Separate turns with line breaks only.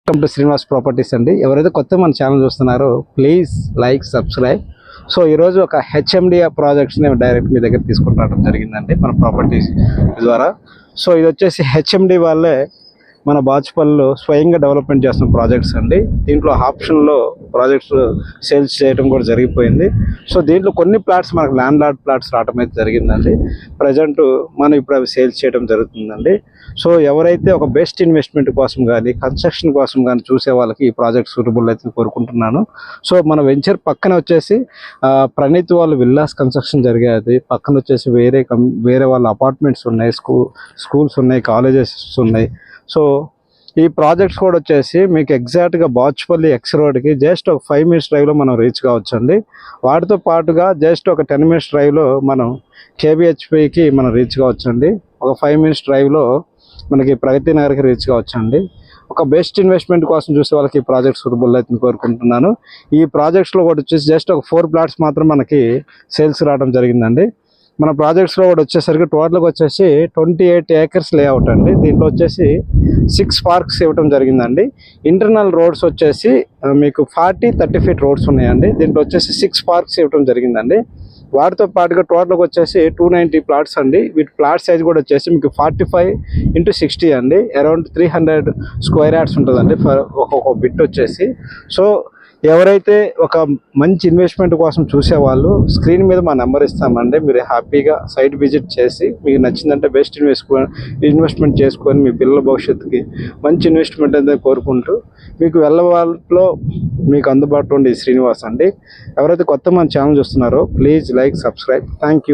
Welcome to Srinivas properties అండి. ఎవరైతే కొత్త మన ఛానల్ చూస్తున్నారో ప్లీజ్ లైక్ సబ్స్క్రైబ్. సో ఈరోజు ఒక హెచ్ఎండి ప్రాజెక్ట్స్ని డైరెక్ట్ మీ దగ్గర తీసుకుని రావడం జరిగిందండి మన ప్రాపర్టీస్ ద్వారా. సో ఇది వచ్చేసి హెచ్ఎండి వాళ్ళే మన బాచుపల్లిలో స్వయంగా డెవలప్మెంట్ చేస్తున్న ప్రాజెక్ట్స్ అండి. దీంట్లో ఆప్షన్లో ప్రాజెక్ట్స్ సేల్స్ చేయడం కూడా జరిగిపోయింది. సో దీంట్లో కొన్ని ప్లాట్స్ మనకు ల్యాండ్ లార్డ్ ప్లాట్స్ రావడం అయితే జరిగిందండి. ప్రజెంట్ మనం ఇప్పుడు అవి సేల్స్ చేయడం జరుగుతుందండి. సో ఎవరైతే ఒక బెస్ట్ ఇన్వెస్ట్మెంట్ కోసం కానీ కన్స్ట్రక్షన్ కోసం కానీ చూసే వాళ్ళకి ఈ ప్రాజెక్ట్ సూటబుల్ అయితే కోరుకుంటున్నాను. సో మన వెంచర్ పక్కన వచ్చేసి ప్రణీత్ వాళ్ళు విల్లాస్ కన్స్ట్రక్షన్ జరిగేది, పక్కన వచ్చేసి వేరే వాళ్ళ అపార్ట్మెంట్స్ ఉన్నాయి, స్కూల్స్ ఉన్నాయి, కాలేజెస్ ఉన్నాయి. సో ఈ ప్రాజెక్ట్స్ కూడా వచ్చేసి మీకు ఎగ్జాక్ట్గా బాచుపల్లి ఎక్స్ రోడ్కి జస్ట్ ఒక 5 minutes డ్రైవ్లో మనం రీచ్ కావచ్చండి. వాటితో పాటుగా జస్ట్ ఒక 10 minutes డ్రైవ్లో మనం కేబిహెచ్పికి మనం రీచ్ కావచ్చండి. ఒక 5 minutes డ్రైవ్లో మనకి ప్రగతి నగర్కి రీచ్ కావచ్చండి. ఒక బెస్ట్ ఇన్వెస్ట్మెంట్ కోసం చూసే వాళ్ళకి ఈ ప్రాజెక్ట్ సూటబుల్ అయితే కోరుకుంటున్నాను. ఈ ప్రాజెక్ట్స్లో కూడా వచ్చేసి జస్ట్ ఒక 4 plots మాత్రం మనకి సేల్స్ రావడం జరిగిందండి. మన ప్రాజెక్ట్స్లో కూడా వచ్చేసరికి టోటల్గా వచ్చేసి 28 acres లేఅవుట్ అండి. దీంట్లో వచ్చేసి 6 parks ఇవ్వడం జరిగిందండి. ఇంటర్నల్ రోడ్స్ వచ్చేసి మీకు 40-30 feet రోడ్స్ ఉన్నాయండి. దీంట్లో వచ్చేసి 6 parks ఇవ్వడం జరిగిందండి. వాటితో పాటుగా టోటల్గా వచ్చేసి 290 plots అండి. వీటి ప్లాట్ సైజ్ కూడా వచ్చేసి మీకు 45x60 అండి. అరౌండ్ 300 square yards ఉంటుందండి ఒక్కొక్క బిట్ వచ్చేసి. సో ఎవరైతే ఒక మంచి ఇన్వెస్ట్మెంట్ కోసం చూసేవాళ్ళు స్క్రీన్ మీద మా నెంబర్ ఇస్తామండి. మీరు హ్యాపీగా సైట్ విజిట్ చేసి మీకు నచ్చిందంటే బెస్ట్ ఇన్వెస్ట్మెంట్ చేసుకొని మీ పిల్లల భవిష్యత్తుకి మంచి ఇన్వెస్ట్మెంట్ అనేది కోరుకుంటూ మీకు వెళ్ళవాళ్ళలో మీకు అందుబాటులో ఉండే శ్రీనివాస్ అండి. ఎవరైతే కొత్త మన ఛానల్ చూస్తున్నారో please like subscribe. Thank you.